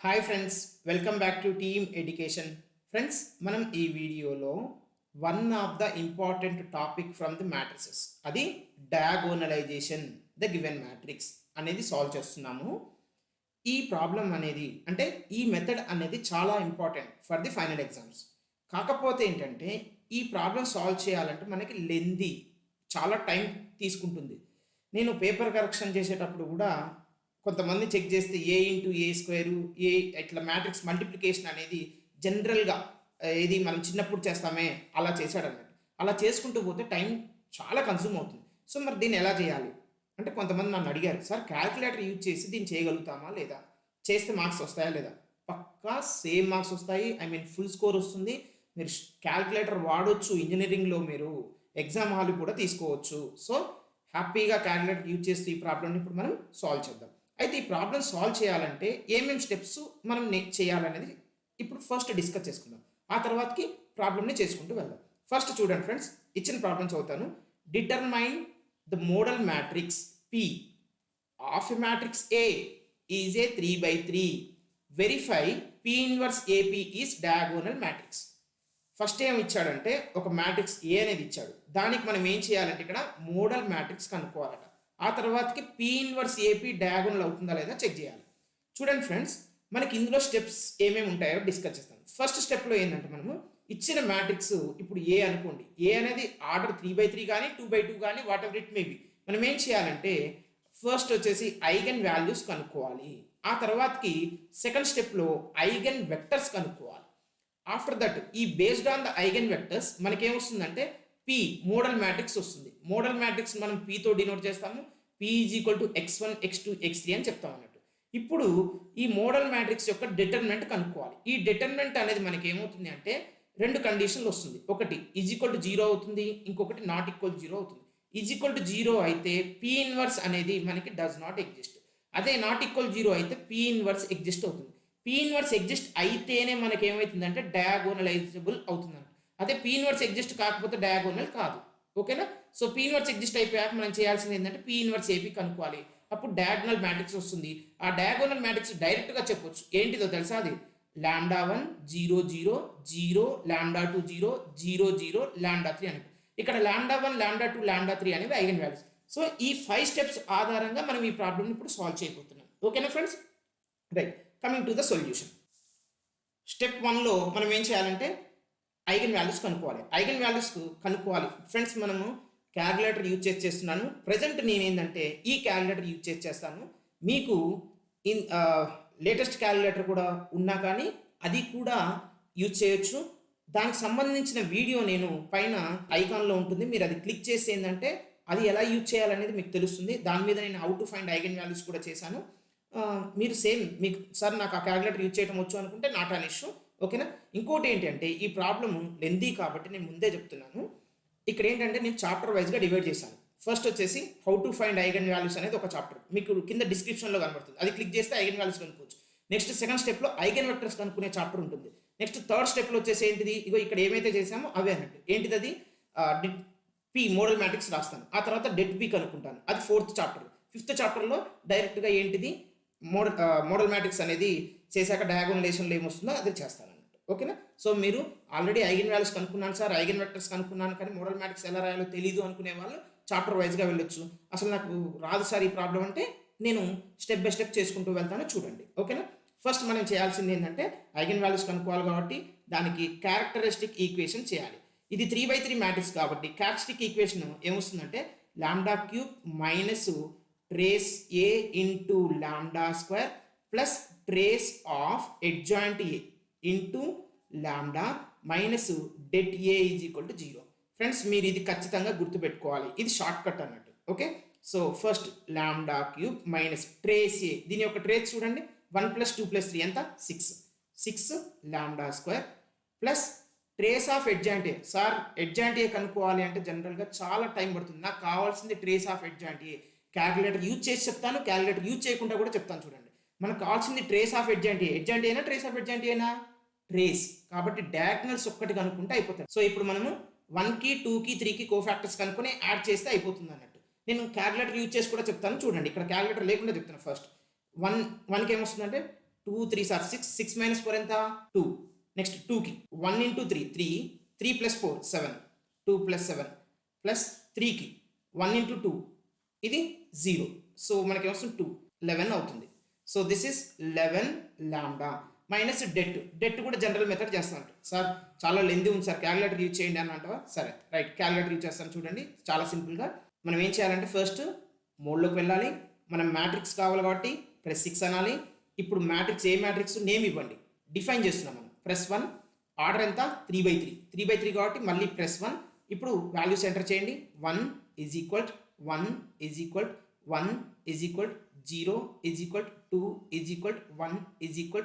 Hi friends, welcome back to team education. Friends, మనం ఈ వీడియోలో one of the important topic from the matrices, అది డయాగోనలైజేషన్ the given matrix అనేది solve చేస్తున్నాము. ఈ ప్రాబ్లం అనేది అంటే ఈ మెథడ్ అనేది చాలా important for the final exams. కాకపోతే ఏంటంటే ఈ ప్రాబ్లం సాల్వ్ చేయాలంటే మనకి లెందీ, చాలా టైం తీసుకుంటుంది. నేను పేపర్ కరెక్షన్ చేసేటప్పుడు కూడా కొంతమంది చెక్ చేస్తే ఏ ఇంటూ ఏ స్క్వేరు, ఏ ఇట్లా మ్యాట్రిక్స్ మల్టిప్లికేషన్ అనేది జనరల్గా ఇది మనం చిన్నప్పుడు చేస్తామే అలా చేశాడు అన్నట్టు. అలా చేసుకుంటూ పోతే టైం చాలా కన్సూమ్ అవుతుంది. సో మరి దీన్ని ఎలా చేయాలి అంటే కొంతమంది నన్ను అడిగారు, సార్ క్యాల్కులేటర్ యూజ్ చేసి దీన్ని చేయగలుగుతామా లేదా, చేస్తే మార్క్స్ వస్తాయా లేదా? పక్కా సేమ్ మార్క్స్ వస్తాయి. ఫుల్ స్కోర్ వస్తుంది. మీరు క్యాల్కులేటర్ వాడొచ్చు, ఇంజనీరింగ్లో మీరు ఎగ్జామ్ హాల్ కూడా తీసుకోవచ్చు. సో హ్యాపీగా క్యాల్కులేటర్ యూజ్ చేస్తే ఈ ప్రాబ్లమ్ని ఇప్పుడు మనం సాల్వ్ చేద్దాం. అయితే ఈ ప్రాబ్లం సాల్వ్ చేయాలంటే ఏమేమి స్టెప్స్ మనం చేయాలనేది ఇప్పుడు ఫస్ట్ డిస్కస్ చేసుకుందాం. ఆ తర్వాతకి ప్రాబ్లమ్ని చేసుకుంటూ వెళ్దాం. ఫస్ట్ చూడండి ఫ్రెండ్స్, ఇచ్చిన ప్రాబ్లం చదువుతాను. Determine the model matrix P of a matrix A is a 3/3. Verify P inverse AP is diagonal matrix. First ఏం ఇచ్చాడంటే ఒక మ్యాట్రిక్స్ ఏ అనేది ఇచ్చాడు. దానికి మనం ఏం చేయాలంటే ఇక్కడ మోడల్ మ్యాట్రిక్స్ కనుక్కోవాలట. ఆ తర్వాతకి P ఇన్వర్స్ AP డయాగోనల్ అవుతుందా లేదా చెక్ చేయాలి. చూడండి ఫ్రెండ్స్, మనకి ఇందులో స్టెప్స్ ఏమేమి ఉంటాయో డిస్కస్ చేస్తాం. ఫస్ట్ స్టెప్లో ఏంటంటే మనము ఇచ్చిన మ్యాట్రిక్స్ ఇప్పుడు ఏ అనుకోండి, ఏ అనేది ఆర్డర్ 3/3 కానీ 2/2 కానీ what ever it may be. మనం ఏం చేయాలంటే ఫస్ట్ వచ్చేసి ఐగన్ వాల్యూస్ కనుక్కోవాలి. ఆ తర్వాతకి సెకండ్ స్టెప్లో ఐగన్ వెక్టర్స్ కనుక్కోవాలి. ఆఫ్టర్ దట్ ఈ based on the eigen vectors మనకేమొస్తుందంటే P మోడల్ మ్యాట్రిక్స్ వస్తుంది. మోడల్ మ్యాట్రిక్స్ మనం P తో డినోట్ చేస్తాము. P is equal to x1 x2 x3 అని చెప్తాం అన్నట్టు. ఇప్పుడు ఈ మోడల్ మ్యాట్రిక్స్ యొక్క డిటర్మినెంట్ కనుక్కోవాలి. ఈ డిటర్మినెంట్ అనేది మనకి ఏమవుతుంది అంటే రెండు కండిషన్లు వస్తుంది. ఒకటి ఈజ్ ఈక్వల్ టు 0 అవుతుంది, ఇంకొకటి నాట్ ఈక్వల్ 0 అవుతుంది. ఈజ్ ఈక్వల్ టు 0 అయితే P ఇన్వర్స్ అనేది మనకి డస్ నాట్ ఎగ్జిస్ట్. అదే నాట్ ఈక్వల్ 0 అయితే P ఇన్వర్స్ ఎగ్జిస్ట్ అవుతుంది. P ఇన్వర్స్ ఎగ్జిస్ట్ అయితేనే మనకి ఏమవుతుందంటే డయాగోనలైజబుల్ అవుతుంది. అదే P ఇన్వర్స్ ఎగ్జిస్ట్ కాకపోతే డయాగోనల్ కాదు. ఓకేనా? సో P ఇన్వర్స్ ఎగ్జిస్ట్ అయిపోయాక మనం చేయాల్సింది ఏంటంటే P ఇన్వర్స్ AP కనుక్కోవాలి. అప్పుడు డయాగోనల్ మ్యాట్రిక్స్ వస్తుంది. ఆ డయాగోనల్ మ్యాట్రిక్స్ డైరెక్ట్గా చెప్పొచ్చు. ఏంటిదో తెలుసా? అది λ1 0 0 0 λ2 0 0 0 λ3 అని. ఇక్కడ λ1 λ2 λ3 అనేవి ఐగన్ వాల్యూస్. సో ఈ 5 స్టెప్స్ ఆధారంగా మనం ఈ ప్రాబ్లమ్ని ఇప్పుడు సాల్వ్ చేయబోతున్నాం. ఓకేనా friends? Right, coming to the solution. Step 1లో మనం ఏం చేయాలంటే ఐగన్ వాల్యూస్ కనుక్కోవాలి. ఐగన్ వాల్యూస్ కనుక్కోవాలి ఫ్రెండ్స్. మనము క్యాల్కులేటర్ యూజ్ చేస్తున్నాను. ప్రజెంట్ నేను ఏంటంటే ఈ క్యాల్కులేటర్ యూజ్ చేస్తాను. మీకు లేటెస్ట్ క్యాల్కులేటర్ కూడా ఉన్నా కానీ అది కూడా యూజ్ చేయొచ్చు. దానికి సంబంధించిన వీడియో నేను పైన ఐకాన్లో ఉంటుంది. మీరు అది క్లిక్ చేసి ఏంటంటే అది ఎలా యూజ్ చేయాలనేది మీకు తెలుస్తుంది. దాని మీద నేను how to find eigen values కూడా చేశాను. మీరు సేమ్ మీకు సార్ నాకు ఆ క్యాల్కులేటర్ యూజ్ చేయడం వచ్చు అనుకుంటే నాట్ అన్ ఇష్యూ. ఓకేనా? ఇంకోటి ఏంటంటే ఈ ప్రాబ్లమ్ లెందీ కాబట్టి నేను ముందే చెప్తున్నాను. ఇక్కడ ఏంటంటే నేను చాప్టర్ వైజ్గా డివైడ్ చేశాను. ఫస్ట్ వచ్చేసి how to find eigen values అనేది ఒక చాప్టర్ మీకు కింద డిస్క్రిప్షన్లో కనబడుతుంది. అది క్లిక్ చేస్తే ఐగన్ వాల్యూస్ కనుక్కోవచ్చు. నెక్స్ట్ సెకండ్ స్టెప్లో ఐగన్ వెక్టర్స్ కనుక్కునే చాప్టర్ ఉంటుంది. నెక్స్ట్ థర్డ్ స్టెప్లో వచ్చేసి ఏంటిది, ఇగో ఇక్కడ ఏమైతే చేసామో అవే అన్నట్టు. ఏంటిది అది P మోడల్ మ్యాట్రిక్స్ రాస్తాను. ఆ తర్వాత డెట్ P కనుక్కుంటాను. అది ఫోర్త్ చాప్టర్. ఫిఫ్త్ చాప్టర్లో డైరెక్ట్గా ఏంటిది మోడల్ మ్యాట్రిక్స్ అనేది చేశాక డయాగోనలైజేషన్లో ఏమొస్తుందో అది చేస్తాను అన్నట్టు. ఓకేనా? సో మీరు ఆల్రెడీ ఐగన్ వాల్యూస్ కనుక్కున్నాను సార్, ఐగన్ వెక్టర్స్ కనుక్కున్నాను, కానీ మోడల్ మ్యాట్రిక్స్ ఎలా రాయాలో తెలియదు అనుకునే వాళ్ళు చాప్టర్ వైజ్గా వెళ్ళొచ్చు. అసలు నాకు రాదు సార్ ఈ ప్రాబ్లం అంటే నేను స్టెప్ బై స్టెప్ చేసుకుంటూ వెళ్తాను, చూడండి. ఓకేనా? ఫస్ట్ మనం చేయాల్సింది ఏంటంటే ఐగన్ వాల్యూస్ కనుక్కోవాలి కాబట్టి దానికి క్యారెక్టరిస్టిక్ ఈక్వేషన్ చేయాలి. ఇది 3/3 మ్యాట్రిక్స్ కాబట్టి క్యారెక్టరిస్టిక్ ఈక్వేషన్ ఏమొస్తుందంటే λ³ minus trace A into λ² plus trace of adjoint A into lambda minus det A is equal to 0. Friends, మీరు ఇది ఖచ్చితంగా గుర్తుపెట్టుకోవాలి. ఇది షార్ట్ కట్ అన్నట్టు. Okay? So first λ³ minus trace A, దీని యొక్క ట్రేస్ చూడండి, 1 + 2 + 3 ఎంత? 6 λ² plus trace of adjoint A. Sir adjoint A కనుక్కోవాలి అంటే జనరల్గా చాలా టైం పడుతుంది. నాకు కావాల్సింది trace of adjoint A. Calculator use చేసి చెప్తాను, క్యాల్కులేటర్ యూజ్ చేయకుండా కూడా చెప్తాను. చూడండి, మనకు కావాల్సింది trace of adjoint A. Adjoint ఏనా ట్రేస్ ఆఫ్ అడ్జాయింట్ ఏనా? ట్రేస్. కాబట్టి డయాగ్నల్స్ ఒక్కటి కనుక్కుంటే అయిపోతుంది. సో ఇప్పుడు మనము 1కి 2కి 3కి కోఫాక్టర్స్ కనుక్కొని యాడ్ చేస్తే అయిపోతుంది అన్నట్టు. నేను క్యాల్కులేటర్ యూజ్ చేసి కూడా చెప్తాను, చూడండి. ఇక్కడ క్యాల్కులేటర్ లేకుండా చెప్తాను. ఫస్ట్ 1కి ఏమొస్తుందంటే 2 3s are 6, 6 minus 4 ఎంత 2. నెక్స్ట్ 2కి 1 into 3 3, 3 plus 4 7, 2 plus 7 ప్లస్ 3కి 1 into 2 ఇది 0. సో మనకి ఏమొస్తుంది 2, 11 అవుతుంది. So this is 11 lambda minus debt కూడా జనరల్ మెథడ్ చేస్తాను సార్, చాలా లెంది ఉంది సార్, క్యాలిక్యులేటర్ యూజ్ చేయండి అని అంటావా? సరే రైట్, క్యాలిక్యులేటర్ యూజ్ చేస్తాను చూడండి. చాలా సింపుల్గా మనం ఏం చేయాలంటే ఫస్ట్ మోడ్లోకి వెళ్ళాలి. మనం మ్యాట్రిక్స్ కావాలి కాబట్టి +6 అనాలి. ఇప్పుడు మ్యాట్రిక్స్ ఏ మ్యాట్రిక్స్ నేమ్ ఇవ్వండి, డిఫైన్ చేస్తున్నాం మనం. +1 ఆర్డర్ ఎంత 3/3, 3/3 కాబట్టి మళ్ళీ +1. ఇప్పుడు వాల్యూస్ ఎంటర్ చేయండి. 1 is equal 1 is equal 1 is equal 0 is equal 2 is equal 1 is equal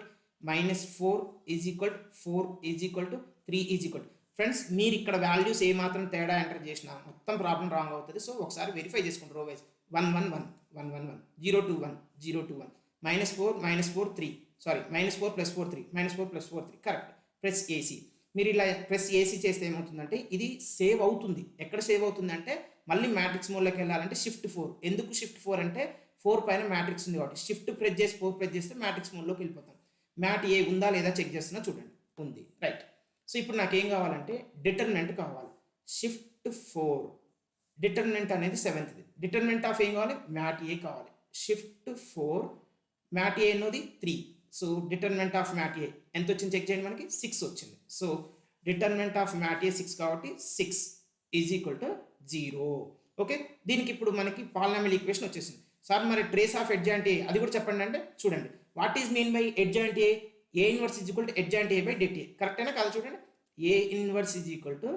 -4 is equal 4 is equal to 3 is equal. Friends మీరు ఇక్కడ వాల్యూస్ ఏ మాత్రం తేడా ఎంటర్ చేసినా మొత్తం ప్రాబ్లం రాంగ్ అవుతుంది. సో ఒకసారి వెరిఫై చేసుకుంటారు రో wise. 1 1 1 1 1 1 0 2 1 0 2 1 -4 3 sorry -4 + 4 3 -4 + 4 3 correct. Press AC. మీరు ఇలా ప్రెస్ ఏసీ చేస్తే ఏమవుతుందంటే ఇది సేవ్ అవుతుంది. ఎక్కడ సేవ్ అవుతుంది అంటే మళ్ళీ మ్యాట్రిక్స్ మోడ్లోకి వెళ్ళాలంటే Shift 4. ఎందుకు Shift 4 అంటే 4 పైన మ్యాట్రిక్స్ ఉంది కాబట్టి షిఫ్ట్ ప్రెస్ చేసి 4 ప్రెస్ చేస్తే మ్యాట్రిక్స్ మోడ్లోకి వెళ్ళిపోతాం. మ్యాట్ ఏ ఉందా లేదా చెక్ చేస్తున్నా చూడండి, ఉంది రైట్. సో ఇప్పుడు నాకేం కావాలంటే డిటర్మినెంట్ కావాలి. Shift 4 డిటర్మినెంట్ అనేది 7th. డిటర్మినెంట్ ఆఫ్ ఏం కావాలి, మ్యాట్ ఏ కావాలి. Shift 4 మ్యాట్ ఏ అన్నది 3. సో డిటర్మినెంట్ ఆఫ్ మ్యాట్ ఏ ఎంత వచ్చింది చెక్ చేయండి, మనకి 6 వచ్చింది. సో డిటర్మినెంట్ ఆఫ్ మ్యాట్ ఏ 6 కాబట్టి 6 ఈజ్ ఈక్వల్ టు 0. ఓకే, దీనికి ఇప్పుడు మనకి పాలినామియల్ ఈక్వేషన్ వచ్చేసింది. సార్ మరి ట్రేస్ ఆఫ్ ఎడ్జాయింట్ ఏ అది కూడా చెప్పండి అంటే చూడండి. What is mean by adjoint A? A inverse is equal to adjoint A by det A. కరెక్టేనా కాదు చూడండి. ఏ inverse is equal to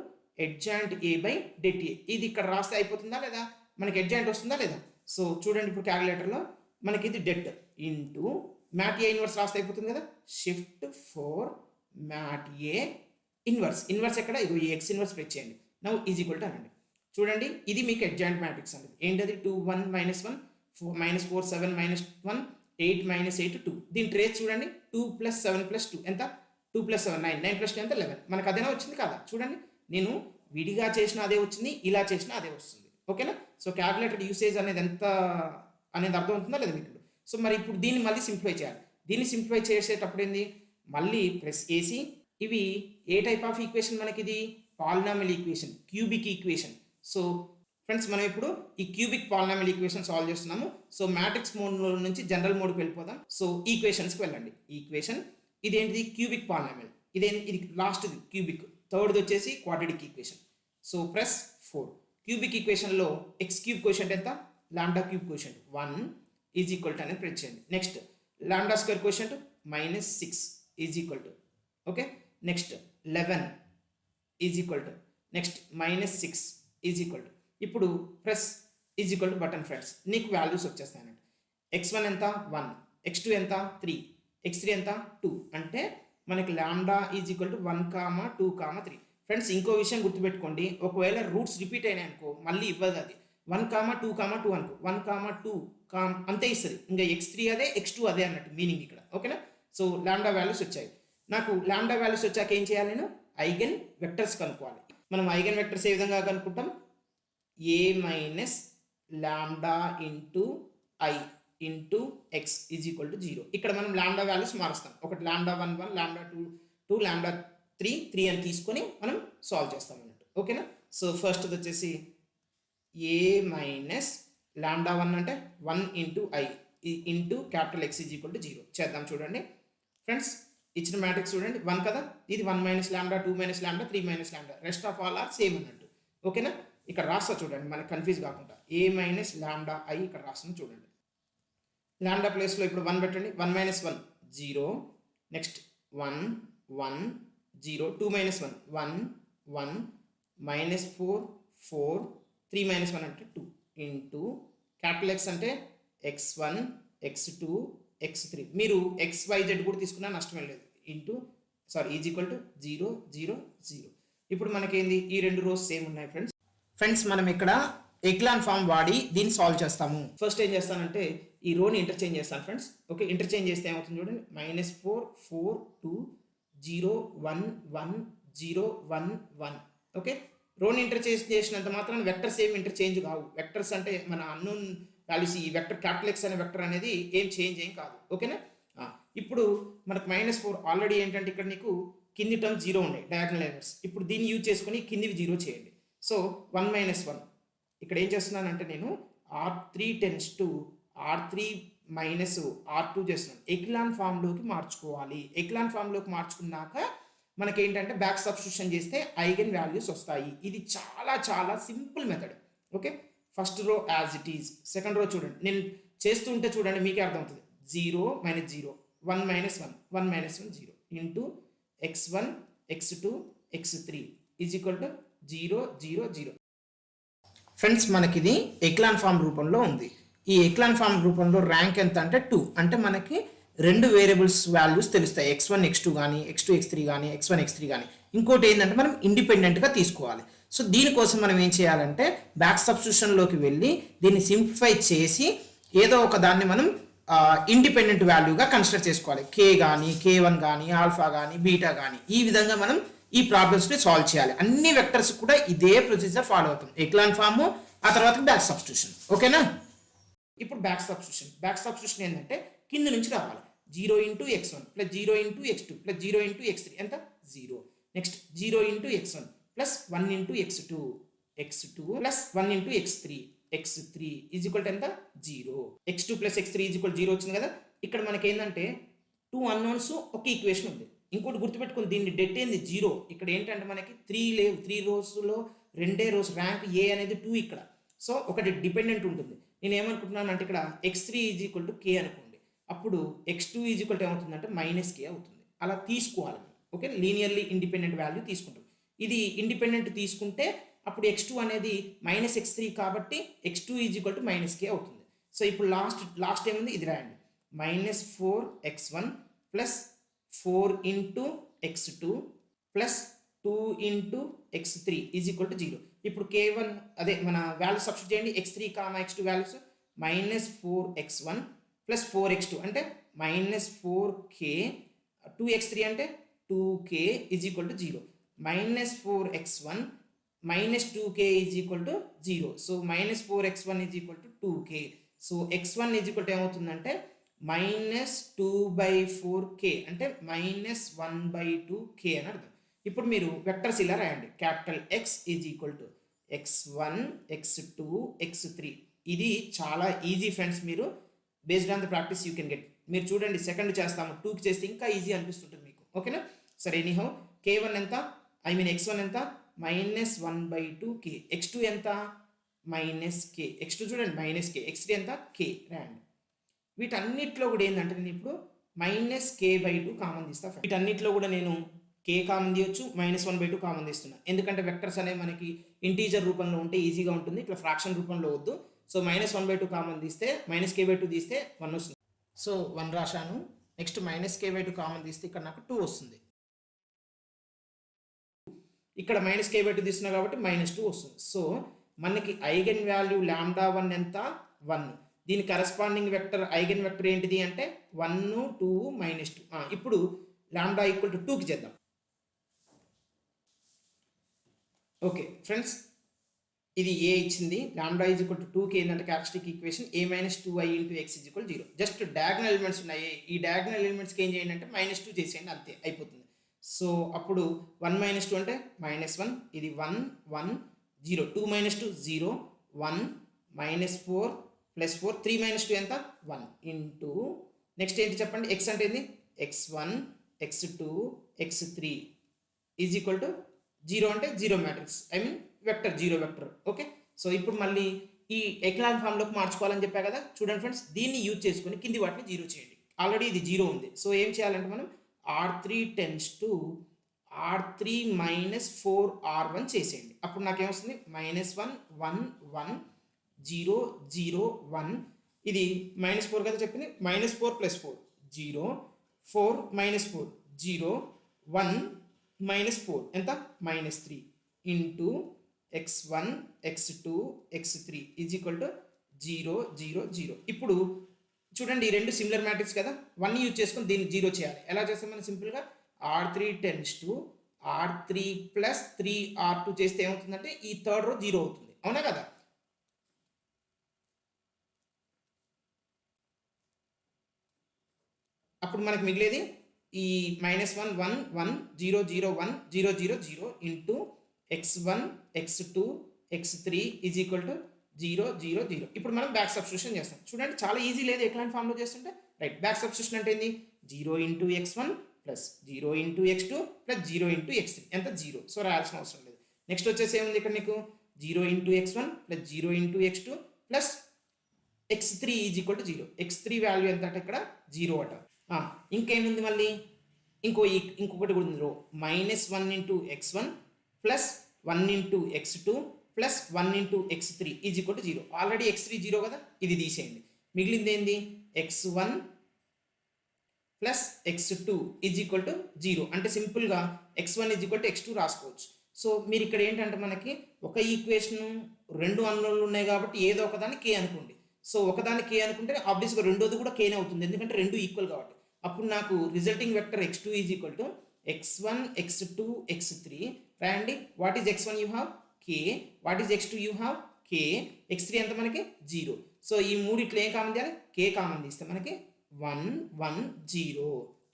adjoint A by det A. ఇది ఇక్కడ రాస్తే అయిపోతుందా లేదా, మనకి ఎడ్జాయింట్ వస్తుందా లేదా? సో చూడండి ఇప్పుడు క్యాలిక్యులేటర్లో మనకి ఇది det into mat A inverse రాస్తే అయిపోతుంది కదా. Shift 4 మ్యాట్ ఏ ఇన్వర్స్ ఎక్కడ, ఇది ఎక్స్ ఇన్వర్స్ ప్రెస్ చేయండి. నౌ ఈజ్ ఈక్వల్ టు అనండి. చూడండి ఇది మీకు ఎడ్జాయింట్ మ్యాట్రిక్స్ అనేది ఏంటది 2 1 -1 4 -4 7 -1 8 -8 2. దీని ట్రేస్ చూడండి 2 + 7 + 2 ఎంత 2 + 7 9 9 + 2 ఎంత 11. మనకు అదేనా వచ్చింది కదా. చూడండి నేను విడిగా చేసిన అదే వచ్చింది, ఇలా చేసిన అదే వస్తుంది. ఓకేనా. సో క్యాలిక్యులేటర్ యూసేజ్ అనేది ఎంత అనేది అర్థం అవుతుందా లేదా మీకు? సో మరి ఇప్పుడు దీన్ని మళ్ళీ సింప్లిఫై చేయాలి. దీన్ని సింప్లిఫై చేసేటప్పుడు ఏంది, మళ్ళీ ప్రెస్ ఏసీ. ఇవి ఏ టైప్ ఆఫ్ ఈక్వేషన్ మనకి? ఇది polynomial equation, cubic equation. So friends మనం ఇప్పుడు ఈ క్యూబిక్ పాలినామియల్ ఈక్వేషన్ సాల్వ్ చేస్తున్నాము. సో మ్యాట్రిక్స్ మోడ్ నుంచి జనరల్ మోడ్కి వెళ్ళిపోదాం. సో ఈక్వేషన్స్కి వెళ్ళండి. ఈక్వేషన్ ఇదేంటిది క్యూబిక్ పాలినామియల్. ఇది లాస్ట్ది క్యూబిక్. థర్డ్ది వచ్చేసి quadratic equation. So press 4. Cubic ఈక్వేషన్లో x³ కోషెంట్ ఎంత, λ³ కోషెంట్ 1 ఈజ్ ఈక్వల్ టు అనేది ప్రెస్ చేయండి. Next λ² quotient -6 is equal to, okay. Next 11 is equal to, next -6 is equal to. ఇప్పుడు press is equal to button friends. నీకు values వచ్చేస్తాయి అన్నట్టు. x1 ఎంత 1, x2 ఎంత 3, x3 ఎంత 2. అంటే మనకి lambda is equal to 1, 2, 3. Friends ఇంకో విషయం గుర్తుపెట్టుకోండి, ఒకవేళ రూట్స్ రిపీట్ అయినాయి అనుకో మళ్ళీ ఇవ్వదు అది. 1, 2, 2 అనుకో 1, 2 అంతే ఇస్తుంది. ఇంకా x3 అదే x2 అదే అన్నట్టు మీనింగ్ ఇక్కడ. ఓకేనా. సో లాంబ్డా వాల్యూస్ వచ్చాయి. నాకు లాంబ్డా వాల్యూస్ వచ్చాక ఏం చేయాలి, నేను ఐగెన్ వెక్టర్స్ కనుక్కోవాలి. మనం ఐగెన్ వెక్టర్స్ ఏ విధంగా కనుక్కుంటాం, a minus lambda into I into X is equal to 0. ఇక్కడ మనం లాంబ్డా వాల్యూస్ మారుస్తాం. ఒకటి λ1 1, λ2 2, λ3 3 అని తీసుకొని మనం సాల్వ్ చేస్తాం అన్నట్టు. ఓకేనా. సో ఫస్ట్ వచ్చేసి a మైనస్ λ1 అంటే 1 into I into capital X is equal to 0 చేద్దాం. చూడండి ఫ్రెండ్స్ ఇచ్చిన మ్యాట్రిక్స్ చూడండి 1 కదా, ఇది 1 minus lambda 2 minus lambda 3 minus lambda, rest of all are same అన్నట్టు. ఓకేనా. ఇక్కడ రాస్తా చూడండి మనకి కన్ఫ్యూజ్ కాకుండా. a మైనస్ లాంబ్డా ఐ ఇక్కడ రాస్తుంది చూడండి. లాంబ్డా ప్లేస్లో ఇప్పుడు 1 పెట్టండి. 1 మైనస్ 1 0, నెక్స్ట్ 1 1 0, 2 మైనస్ 1 1 1 -4 4 3 మైనస్ 1 అంటే 2 ఇంటూ క్యాపిటల్ X అంటే x1 x2 x3. మీరు XYZ కూడా తీసుకున్నా నష్టమే లేదు. Into is equal to 0 0 0. ఇప్పుడు మనకేంది ఈ రెండు రోస్ సేమ్ ఉన్నాయి ఫ్రెండ్స్ మనం ఇక్కడ ఎక్లాన్ ఫామ్ వాడి దీన్ని సాల్వ్ చేస్తాము. ఫస్ట్ ఏం చేస్తానంటే ఈ రోని ఇంటర్చేంజ్ చేస్తాను ఫ్రెండ్స్. ఓకే, ఇంటర్చేంజ్ చేస్తే ఏమవుతుంది చూడండి, -4 4 2 0 1 1 0 1 1. ఓకే, రోని ఇంటర్చేంజ్ చేసినంత మాత్రం వెక్టర్స్ ఏం ఇంటర్చేంజ్ కావు. వెక్టర్స్ అంటే మన అన్నోన్ వాల్యూస్, ఈ వెక్టర్ క్యాపిటల్ X అనే వెక్టర్ అనేది ఏం చేంజ్ ఏం కాదు. ఓకేనా. ఇప్పుడు మనకు -4 ఆల్రెడీ ఏంటంటే ఇక్కడ నీకు కింది టర్మ్ 0 ఉన్నాయి డయాగనల్ ఎలిమెంట్స్. ఇప్పుడు దీన్ని యూజ్ చేసుకొని కిందివి 0 చేయండి. సో 1 - 1 ఇక్కడ ఏం చేస్తున్నానంటే నేను R3 tends to R3 minus R2 చేస్తున్నాను. ఎక్లాన్ ఫామ్లోకి మార్చుకోవాలి. ఎక్లాన్ ఫామ్లోకి మార్చుకున్నాక మనకేంటంటే బ్యాక్ సబ్స్టిట్యూషన్ చేస్తే ఐగెన్ వాల్యూస్ వస్తాయి. ఇది చాలా చాలా simple method. Okay, first row as it is, second row చూడండి, నేను చేస్తూ ఉంటే చూడండి మీకే అర్థమవుతుంది. 0 - 0 1 - 1 1 - 1 0 into x1 x2 x3 is equal to 0 0 0. Friends మనకి ఇది ఎక్లాన్ ఫామ్ రూపంలో ఉంది. ఈ ఎక్లాన్ ఫామ్ రూపంలో ర్యాంక్ ఎంత అంటే 2. అంటే మనకి రెండు వేరియబుల్స్ వాల్యూస్ తెలుస్తాయి, x1 x2 కానీ x2 x3 కానీ x1 x3 కానీ. ఇంకోటి ఏంటంటే మనం ఇండిపెండెంట్గా తీసుకోవాలి. సో దీనికోసం మనం ఏం చేయాలంటే బ్యాక్ సబ్స్టిట్యూషన్లోకి వెళ్ళి దీన్ని సింప్లిఫై చేసి ఏదో ఒక దాన్ని మనం ఇండిపెండెంట్ వాల్యూగా కన్సిడర్ చేసుకోవాలి. కే కానీ k1 కానీ ఆల్ఫా కానీ బీటా కానీ. ఈ విధంగా మనం ఈ ప్రాబ్లమ్స్ని సాల్వ్ చేయాలి. అన్ని వెక్టర్స్ కూడా ఇదే ప్రొసీజర్ ఫాలో అవుతుంది. ఎక్లాన్ ఫామ్, ఆ తర్వాత బ్యాక్ సబ్స్టిట్యూషన్. ఓకేనా? ఇప్పుడు బ్యాక్ సబ్స్టిట్యూషన్ ఏంటంటే కింద నుంచి రావాలి. 0 × x1 plus 0 × x2 plus 0 × x3 ఎంత 0. Next 0 × x1 plus 1 × x2 plus 1 × x3 is equal to ఎంత 0. x2 plus x3 is equal 0 వచ్చింది కదా. ఇక్కడ మనకి ఏంటంటే 2 అన్నోన్స్ ఒక ఈక్వేషన్ ఉంది. ఇంకోటి గుర్తుపెట్టుకుని దీన్ని డెట్ ఏంది 0. ఇక్కడ ఏంటంటే మనకి 3 లేవు, 3 రోస్లో 2 రోస్ ర్యాంక్ ఏ అనేది 2 ఇక్కడ. సో ఒకటి డిపెండెంట్ ఉంటుంది. నేను ఏమనుకుంటున్నాను అంటే ఇక్కడ x3 is equal to k అనుకోండి. అప్పుడు x2 ఈజ్ ఈక్వల్ టు ఏమవుతుందంటే -k అవుతుంది. అలా తీసుకోవాలి. ఓకే, లీనియర్లీ ఇండిపెండెంట్ వాల్యూ తీసుకుంటాం. ఇది ఇండిపెండెంట్ తీసుకుంటే అప్పుడు x2 అనేది -x3 కాబట్టి x2 is equal to -k అవుతుంది. సో ఇప్పుడు లాస్ట్ ఏముంది ఇది రాయండి. -4x1 plus 4 × x2 plus 2 × x3 is equal to 0. ఇప్పుడు k1 అదే మన వాల్యూ సబ్స్టిట్యూట్ చేయండి. x3 x2 values -4x1 plus 4x2 అంటే -4k, 2x3 అంటే 2k is equal to 0. -4x1 -2k is equal to 0. So -4x1 is equal to 2k. So x1 is equal to ఏమవుతుందంటే -2/4k అంటే -1/2k అని అర్థం. ఇప్పుడు మీరు vectors ఇలా రాయండి. Capital X is equal to x1 x2 x3. ఇది చాలా ఈజీ ఫ్రెండ్స్. మీరు based on the practice you can get. మీరు చూడండి సెకండ్ చేస్తాము, 2కి చేస్తే ఇంకా ఈజీ అనిపిస్తుంటుంది మీకు. ఓకేనా? సరే, ఎనీహౌ k1 ఎంత, x1 ఎంత -1/2k, x2 ఎంత -k, x2 చూడండి -k, x3 ఎంత k రాయండి. వీటన్నిటిలో కూడా ఏంటంటే నేను ఇప్పుడు -k/2 కామన్ తీస్తా. వీటన్నిటిలో కూడా నేను k కామన్ తీయొచ్చు, -1/2 కామన్ తీస్తున్నా. ఎందుకంటే వెక్టర్స్ అనేవి మనకి ఇంటీజర్ రూపంలో ఉంటే ఈజీగా ఉంటుంది, ఇట్లా ఫ్రాక్షన్ రూపంలో వద్దు. సో -1/2 కామన్ తీస్తే -k/2 తీస్తే 1 వస్తుంది. సో 1 రాశాను. నెక్స్ట్ -k/2 కామన్ తీస్తే ఇక్కడ నాకు 2 వస్తుంది. ఇక్కడ -k/2 తీస్తున్నా కాబట్టి -2 వస్తుంది. సో మనకి ఐగెన్ వాల్యూ λ1 ఎంత 1. దీని కరస్పాండింగ్ వెక్టర్ ఐగెన్ వెక్టర్ ఏంటిది అంటే 1 2 -2. ఇప్పుడు λ ఈక్వల్ టు 2కి చేద్దాం. ఓకే ఫ్రెండ్స్, ఇది ఏ ఇచ్చింది, λ ఈజ్ ఈక్వల్ టు 2కి ఏంటంటే characteristic equation a - 2i × x is equal 0. Just diagonal elements ఉన్నాయి. ఈ డయాగనల్ ఎలిమెంట్స్కి ఏం చేయండి అంటే -2 చేసేయండి, అంతే అయిపోతుంది. సో అప్పుడు 1 - 2 అంటే -1, ఇది 1 1 0, 2 - 2 0 1 -4 ప్లస్ 4 3 - 2 ఎంత 1 ఇంటూ నెక్స్ట్ ఏంటి చెప్పండి, x అంటే ఏంది x1 x2 x3 is equal to 0 అంటే 0 matrix, I mean vector 0 vector. Okay, so ఇప్పుడు మళ్ళీ ఈ ఎక్లాన్ ఫామ్లోకి మార్చుకోవాలని చెప్పా కదా. చూడండి ఫ్రెండ్స్, దీన్ని యూజ్ చేసుకొని కింది వాటిని 0 చేయండి. ఆల్రెడీ ఇది 0 ఉంది. సో ఏం చేయాలంటే మనం R3 tends to R3 - 4R1 చేసేయండి. అప్పుడు నాకేమొస్తుంది -1 1 1 0 0 1. ఇది -4 కదా చెప్పింది, -4 + 4 0 4 -4 0 1 -4 ఎంత -3 into x1 x2 x3 is equal to 0 0 0. ఇప్పుడు చూడండి, ఈ రెండు సిమిలర్ మ్యాట్రిక్స్ కదా, 1 యూజ్ చేసుకొని దీన్ని 0 చేయాలి. ఎలా చేస్తాం మనం సింపుల్గా R3 tends to R3 + 3R2 చేస్తే ఏమవుతుందంటే ఈ థర్డ్ రో 0 అవుతుంది. అవునా కదా? అప్పుడు మనకు మిగిలేది ఈ -1 1 1 0 0 1 0 0 0 into x1 x2 x3 is equal to 0 0 0. ఇప్పుడు మనం బ్యాక్ సబ్స్టిట్యూషన్ చేస్తాం. చూడండి చాలా ఈజీ లేదు ఎట్లాంటి ఫామ్లో చేస్తుంటే. రైట్, బ్యాక్ సబ్స్టిట్యూషన్ అంటే ఏంది? 0 into x1 plus 0 into x2 plus 0 into x3 ఎంత 0. సో రాయాల్సిన అవసరం లేదు. నెక్స్ట్ వచ్చేసి ఏముంది ఇక్కడ నీకు 0 into x1 plus 0 into x2 plus x3 is equal to 0. x3 value ఎంత అంటే ఇక్కడ 0 అట. ఇంకేముంది మళ్ళీ ఇంకొకటి కూడా ఉంది, -1 into x1 plus 1 into x2 plus 1 into x3 is equal to 0. Already x3 0 కదా, ఇది తీసేయండి. మిగిలింది ఏంది? x1 plus x2 is equal to 0. అంటే సింపుల్గా x1 is equal to x2 రాసుకోవచ్చు. సో మీరు ఇక్కడ ఏంటంటే మనకి ఒక ఈక్వేషన్ రెండు అన్నోన్లు ఉన్నాయి కాబట్టి ఏదో ఒకదాన్ని k అనుకోండి. సో ఒకదాన్ని k అనుకుంటే ఆబ్వియస్గా రెండోది కూడా kనే అవుతుంది, ఎందుకంటే రెండు ఈక్వల్ కాబట్టి. అప్పుడు నాకు resulting vector x2 is equal to x1 x2 x3 రాయండి. What is x1 you have k, what is x2 you have k, x3 ఎంత మనకి 0. సో ఈ మూడిట్లో ఏం కామన్ చేయాలి? k కామన్ తీస్తే మనకి 1 1 0.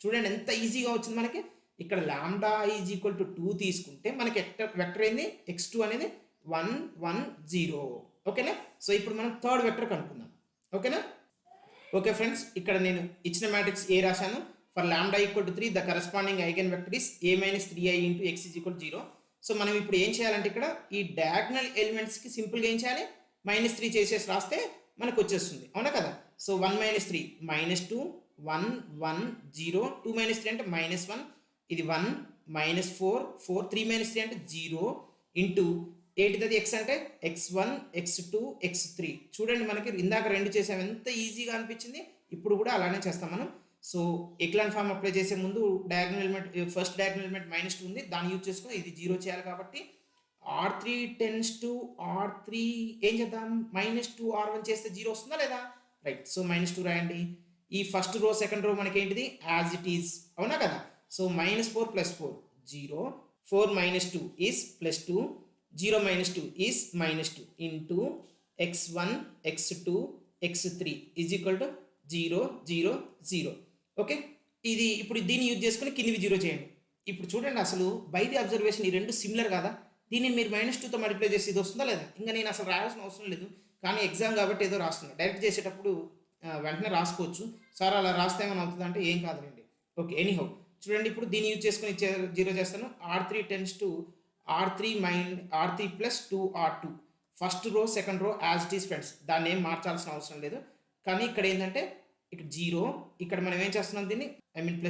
చూడండి ఎంత ఈజీగా వచ్చింది మనకి. ఇక్కడ లాంబ్డా ఈజ్ ఈక్వల్ టు 2 తీసుకుంటే మనకి వెక్టర్ ఏంది? x2 అనేది 1 1 0. ఓకేనా? సో ఇప్పుడు మనం థర్డ్ వెక్టర్ కనుక్కుందాం. ఓకేనా? ఓకే ఫ్రెండ్స్, ఇక్కడ నేను ఇచ్చిన మ్యాట్రిక్స్ ఏ రాశాను. For lambda equal to 3 the corresponding eigen vector is a - 3i into x is equal 0. So మనం ఇప్పుడు ఏం చేయాలంటే ఇక్కడ ఈ డయాగ్నల్ ఎలిమెంట్స్కి సింపుల్గా ఏం చేయాలి? -3 చేసేసి రాస్తే మనకు వచ్చేస్తుంది, అవునా కదా? సో 1 - 3 -2 1 1 0 2 - 3 అంటే -1, ఇది 1 -4 4 3 - 3 అంటే 0 ఇంటూ ఏంటిది x అంటే x1 x2 x3. చూడండి మనకి ఇందాక రెండు చేసాం, ఎంత ఈజీగా అనిపించింది. ఇప్పుడు కూడా అలానే చేస్తాం మనం. సో ఎక్లాన్ ఫామ్ అప్లై చేసే ముందు diagonal element first diagonal element -2 ఉంది, దాన్ని యూజ్ చేసుకుని ఇది 0 చేయాలి కాబట్టి R3 టెన్స్ టు R3 ఏం చేద్దాం? -2 R1 చేస్తే 0 వస్తుందా లేదా? రైట్, సో -2 రాయండి. ఈ ఫస్ట్ రో సెకండ్ రో మనకి ఏంటిది? యాజ్ ఇట్ ఈజ్, అవునా కదా? So -4 + 4 0 4 - 2 is +2 0 - 2 is -2 into x1 x2 x3 is equal to 0 0 0. Okay, ఇది ఇప్పుడు దీన్ని యూజ్ చేసుకుని కిందివి 0 చేయండి. ఇప్పుడు చూడండి అసలు బై ది అబ్జర్వేషన్ ఈ రెండు సిమిలర్ కదా. దీన్ని మీరు -2తో మల్టిప్లై చేసి ఇది వస్తుందా లేదా? ఇంకా నేను అసలు రాయాల్సిన అవసరం లేదు, కానీ ఎగ్జామ్ కాబట్టి ఏదో రాస్తున్నా. డైరెక్ట్ చేసేటప్పుడు వెంటనే రాసుకోవచ్చు. సార్ అలా రాస్తే ఏమైనా అవుతుందా అంటే ఏం కాదులేండి. ఓకే, ఎనీహౌ చూడండి ఇప్పుడు దీన్ని యూజ్ చేసుకుని 0 చేస్తాను. R3 tends to R3 plus 2 R2 first row second row as it is friends, దాన్ని ఏం మార్చాల్సిన అవసరం లేదు. కానీ ఇక్కడ ఏంటంటే ఇక్కడ 0, ఇక్కడ మనం ఏం చేస్తున్నాం? దీన్ని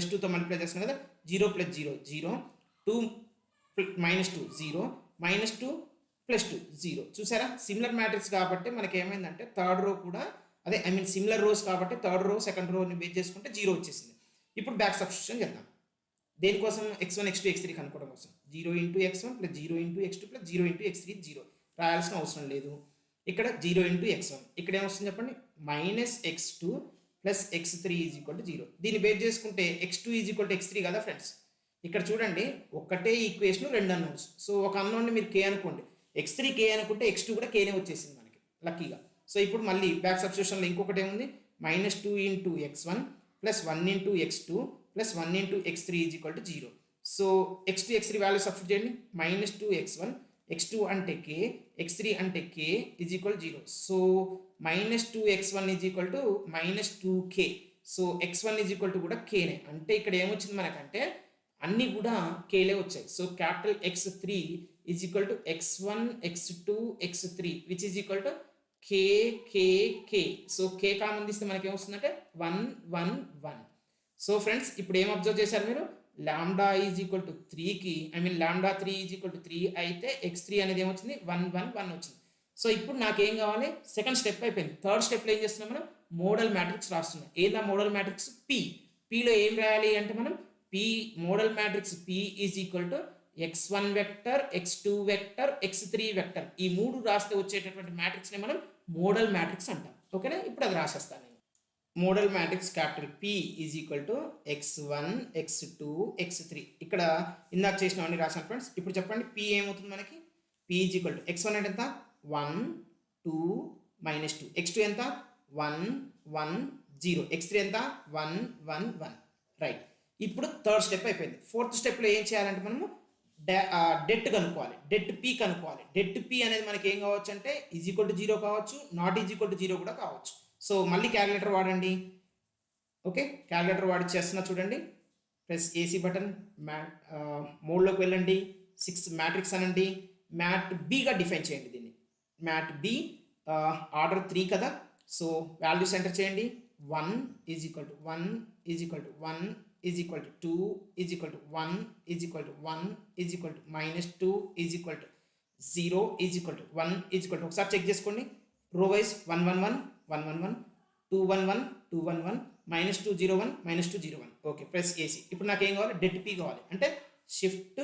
+2తో మల్టిప్లై చేస్తున్నాం కదా. 0 + 0 0 2 -2 0 -2 +2 0. చూసారా, సిమిలర్ మ్యాట్రిక్స్ కాబట్టి మనకి ఏమైందంటే థర్డ్ రో కూడా అదే సిమిలర్ రోస్ కాబట్టి థర్డ్ రో సెకండ్ రోని బేస్ చేసుకుంటే 0 వచ్చేసింది. ఇప్పుడు బ్యాక్ సబ్స్టిట్యూషన్ చేద్దాం. దేనికోసం? x1 x2 x3 కనుక్కోవడం కోసం. 0 into x1 plus 0 into x2 plus 0 into x3 0 రాయాల్సిన అవసరం లేదు. ఇక్కడ 0 ఇంటూ x1 ఇక్కడ ఏమొస్తుంది చెప్పండి? -x2 plus x3 is equal to 0. దీన్ని బేస్ చేసుకుంటే x2 is equal to x3 కదా ఫ్రెండ్స్. ఇక్కడ చూడండి ఒకటే ఈక్వేషన్ రెండు అన్నోన్స్. సో ఒక అన్నోన్ని మీరు k అనుకోండి, x3 k అనుకుంటే x2 కూడా kనే వచ్చేసింది మనకి లక్కీగా. సో ఇప్పుడు మళ్ళీ బ్యాక్ సబ్స్టిట్యూషన్లో ఇంకొకటి ఏముంది? -2 into x1 plus 1 into x2 plus 1 into x3 is equal to 0. So x2 x3 value substitute చేయండి. -2 x1 x2 అంటే k x3 అంటే k is equal 0. So -2 x1 is equal to -2k. So x1 is equal to కూడా kనే. అంటే ఇక్కడ ఏమొచ్చింది మనకంటే అన్నీ కూడా కేలే వచ్చాయి. So capital x3 is equal to x1 x2 x3 which is equal to k k k. So k common తీస్తే మనకి ఏమొస్తుందంటే 1 1 1. సో ఫ్రెండ్స్ ఇప్పుడు ఏం అబ్జర్వ్ చేశారు మీరు? లాంబ్డా ఈజ్ ఈక్వల్ టు 3కి లాంబ్డా 3 ఈజ్ ఈక్వల్ టు 3 అయితే x3 అనేది ఏమొచ్చింది? 1 1 1 వచ్చింది. సో ఇప్పుడు నాకేం కావాలి? సెకండ్ స్టెప్ అయిపోయింది. థర్డ్ స్టెప్లో ఏం చేస్తున్నాం మనం? మోడల్ మ్యాట్రిక్స్ రాస్తున్నాం. ఏదా మోడల్ మ్యాట్రిక్స్? పీలో ఏం రాయాలి అంటే మనం model matrix P is equal to x1 vector x2 vector x3 vector. ఈ మూడు రాస్తే వచ్చేటటువంటి మ్యాట్రిక్స్ని మనం మోడల్ మ్యాట్రిక్స్ అంటాం. ఓకేనా? ఇప్పుడు అది రాసేస్తాను నేను. Model matrix capital P is equal to x1 x2 x3. ఇక్కడ ఇందాక చేసినవన్నీ రాశాను ఫ్రెండ్స్. ఇప్పుడు చెప్పండి P ఏమవుతుంది మనకి? P is equal to x1 అంటే ఎంత? 1 2 -2. x2 ఎంత? 1 1 0. x3 ఎంత? 1 1 1. రైట్. ఇప్పుడు థర్డ్ స్టెప్ అయిపోయింది. ఫోర్త్ స్టెప్లో ఏం చేయాలంటే మనము డెట్ కనుక్కోవాలి. డెట్ పీ కనుక్కోవాలి. డెట్ పీ అనేది మనకి ఏం కావచ్చు అంటే ఈజ్ ఈక్వల్ టు 0 కావచ్చు, నాట్ ఈజ్ ఈక్వల్ టు 0 కూడా కావచ్చు. సో మళ్ళీ క్యాలిక్యులేటర్ వాడండి. ఓకే, క్యాలిక్యులేటర్ వాడి చేస్తున్నా చూడండి. ప్రెస్ ఏసీ బటన్, మోడ్లోకి వెళ్ళండి, 6 మ్యాట్రిక్స్ అనండి, మ్యాట్ బీగా డిఫైన్ చేయండి దీన్ని. మ్యాట్ బి ఆర్డర్ 3 కదా, సో వాల్యూస్ ఎంటర్ చేయండి. 1 is equal to 1 is equal to 1 is equal to 2 is equal to 1 is equal to 1 is equal to -2 is equal to 0 is equal to 1 is equal to, ఒకసారి check చేసుకోండి. రో wise 111 111 211 211 -201 -201. Okay, press AC. ఇప్పుడు నాకు ఏం కావాలి? Debt P కావాలి. అంటే shift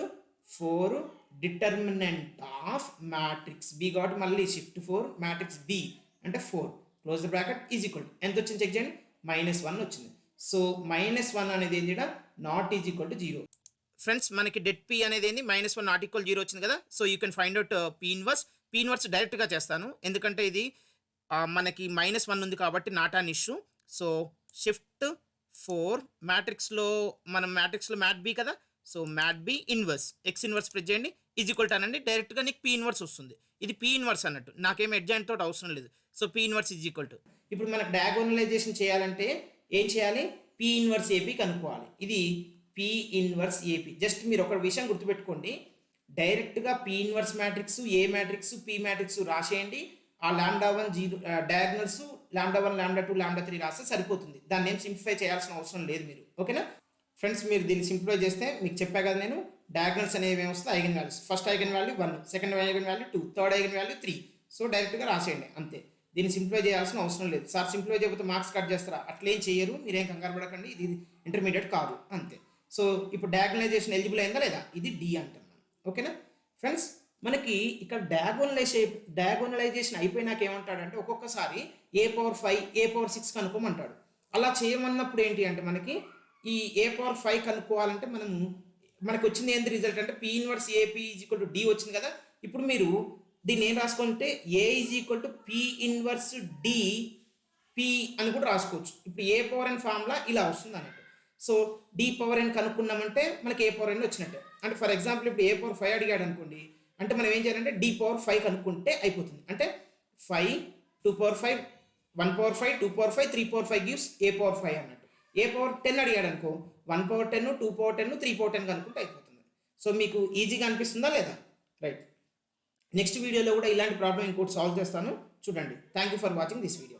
4 determinant of matrix B కాబట్టి మళ్ళీ షిఫ్ట్ 4 మ్యాట్రిక్స్ బి అంటే 4 close the bracket is equal to ఎంత వచ్చింది చెక్ చేయండి. -1 వచ్చింది. సో -1 అనేది ఏంటి? Not is equal to 0. Friends, మనకి డెట్ పీ అనేది ఏంది? -1 నాట్ ఈక్వల్ 0 వచ్చింది కదా. So you can find out P inverse డైరెక్ట్గా చేస్తాను, ఎందుకంటే ఇది మనకి -1 ఉంది కాబట్టి not an issue. So shift 4 మ్యాట్రిక్స్లో మ్యాట్ బి కదా, so mat B inverse x inverse press చేయండి, ఈజ్ ఈక్వల్ టు అనండి. డైరెక్ట్గా నీకు పీ ఇన్వర్స్ వస్తుంది. ఇది పీ ఇన్వర్స్ అన్నట్టు, నాకేం అడ్జాయింట్ తోటి అవసరం లేదు. So P inverse is equal to, ఇప్పుడు మనకు డయాగోనలైజేషన్ చేయాలంటే ఏం చేయాలి? పీ ఇన్వర్స్ ఏపీ కనుక్కోవాలి. ఇది పీ ఇన్వర్స్ ఏపీ. జస్ట్ మీరు ఒక విషయం గుర్తుపెట్టుకోండి, డైరెక్ట్గా పీ ఇన్వర్స్ మ్యాట్రిక్స్, ఏ మ్యాట్రిక్స్, పీ మ్యాట్రిక్స్ రాసేయండి. ఆ λ1 0 డయాగ్నల్స్ λ1 λ2 λ3 రాస్తే సరిపోతుంది. దాన్ని ఏం సింప్లిఫై చేయాల్సిన అవసరం లేదు మీరు. ఓకేనా ఫ్రెండ్స్, మీరు దీన్ని సింప్లిఫై చేస్తే మీకు చెప్పా కదా నేను, డయాగ్నల్స్ అనేవి ఏమొస్తాయి? Eigen values. First eigen value 1, second eigen value 2, third eigen value 3. So డైరెక్ట్గా రాసేయండి అంతే. దీన్ని సింప్లిఫై చేయాల్సిన అవసరం లేదు. సార్ సింప్లిఫై చేయకపోతే మార్క్స్ కట్ చేస్తారా? అట్లేం చేయరు, మీరేం కంగారు పడకండి. ఇది ఇంటర్మీడియట్ కాదు, అంతే. సో ఇప్పుడు డయాగ్నలైజేషన్ ఎలిజిబుల్ అయిందా లేదా? ఇది డి అంటాం మనం. ఓకేనా ఫ్రెండ్స్, మనకి ఇక్కడ డయాగోనలైజేషన్ అయిపోయినాక ఏమంటాడంటే ఒక్కొక్కసారి a⁴, a⁴ కనుక్కోమంటాడు. అలా చేయమన్నప్పుడు ఏంటి అంటే మనకి ఈ a⁴ కనుక్కోవాలంటే మనకు వచ్చింది ఏంటి రిజల్ట్ అంటే P inverse AP is equal to D వచ్చింది కదా. ఇప్పుడు మీరు దీన్ని ఏం రాసుకుంటే A is equal to P inverse D P అని కూడా రాసుకోవచ్చు. ఇప్పుడు a⁴n ఫార్ములా ఇలా వస్తుంది అన్నట్టు. సో d⁴n కనుక్కున్నామంటే మనకి a⁴n వచ్చినట్టే. అంటే ఫర్ ఎగ్జాంపుల్ ఇప్పుడు a⁴ అడిగాడు అనుకోండి, అంటే మనం ఏం చేయాలంటే d⁴ కనుక్కుంటే అయిపోతుంది. అంటే 5 2⁴, 1⁴, 2⁴, 3⁴ గివ్స్ a⁴ అన్నట్టు. a⁴10 అడిగాడు అనుకో, 1⁴10 2⁴10 3⁴10 కనుక్కుంటే అయిపోతుంది. సో మీకు ఈజీగా అనిపిస్తుందా లేదా? రైట్. నెక్స్ట్ వీడియోలో కూడా ఇలాంటి ప్రాబ్లం ఇంకోటి సాల్వ్ చేస్తాను చూడండి. Thank you for watching this video.